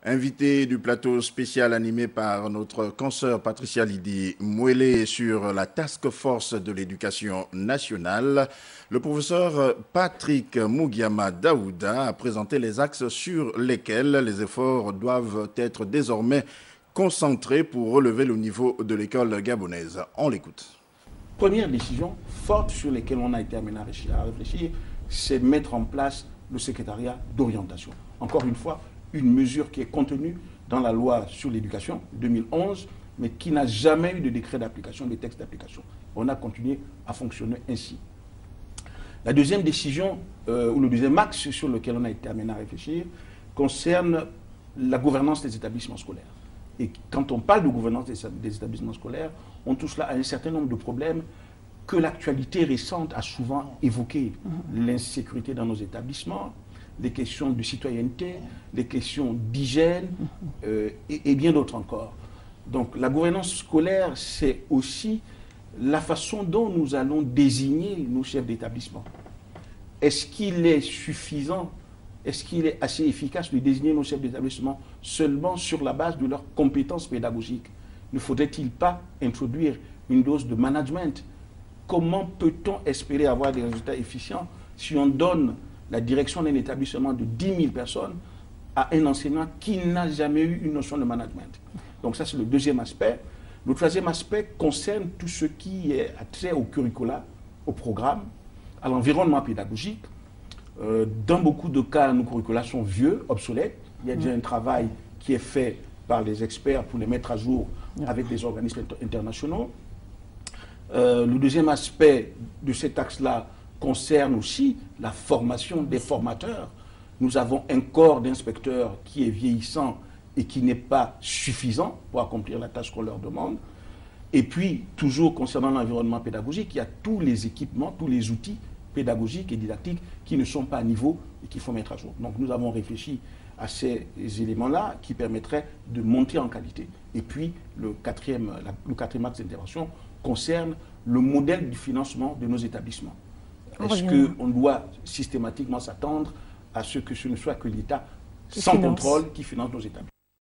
Invité du plateau spécial animé par notre consoeur Patricia Lydie Mouélé sur la Task Force de l'éducation nationale, le professeur Patrick Mougiama Daouda a présenté les axes sur lesquels les efforts doivent être désormais concentrés pour relever le niveau de l'école gabonaise. On l'écoute. Première décision forte sur laquelle on a été amené à réfléchir, c'est mettre en place le secrétariat d'orientation. Encore une fois, une mesure qui est contenue dans la loi sur l'éducation 2011, mais qui n'a jamais eu de décret d'application, de texte d'application. On a continué à fonctionner ainsi. La deuxième décision, ou le deuxième axe sur lequel on a été amené à réfléchir, concerne la gouvernance des établissements scolaires. Et quand on parle de gouvernance des établissements scolaires, on touche là à un certain nombre de problèmes que l'actualité récente a souvent évoqués. L'insécurité dans nos établissements, les questions de citoyenneté, les questions d'hygiène et bien d'autres encore. Donc la gouvernance scolaire, c'est aussi la façon dont nous allons désigner nos chefs d'établissement. Est-ce qu'il est suffisant, est-ce qu'il est assez efficace de désigner nos chefs d'établissement seulement sur la base de leurs compétences pédagogiques? Ne faudrait-il pas introduire une dose de management? Comment peut-on espérer avoir des résultats efficients si on donne la direction d'un établissement de 10 000 personnes à un enseignant qui n'a jamais eu une notion de management? Donc ça, c'est le deuxième aspect. Le troisième aspect concerne tout ce qui est trait au curricula, au programme, à l'environnement pédagogique. Dans beaucoup de cas, nos curricula sont vieux, obsolètes. Il y a déjà un travail qui est fait par les experts pour les mettre à jour avec des organismes internationaux. Le deuxième aspect de cet axe-là concerne aussi la formation des formateurs. Nous avons un corps d'inspecteurs qui est vieillissant et qui n'est pas suffisant pour accomplir la tâche qu'on leur demande. Et puis, toujours concernant l'environnement pédagogique, il y a tous les équipements, tous les outils pédagogiques et didactiques qui ne sont pas à niveau et qu'il faut mettre à jour. Donc nous avons réfléchi à ces éléments-là qui permettraient de monter en qualité. Et puis, le quatrième axe d'intervention concerne le modèle du financement de nos établissements. Est-ce qu'on doit systématiquement s'attendre à ce que ce ne soit que l'État sans contrôle qui finance nos établissements?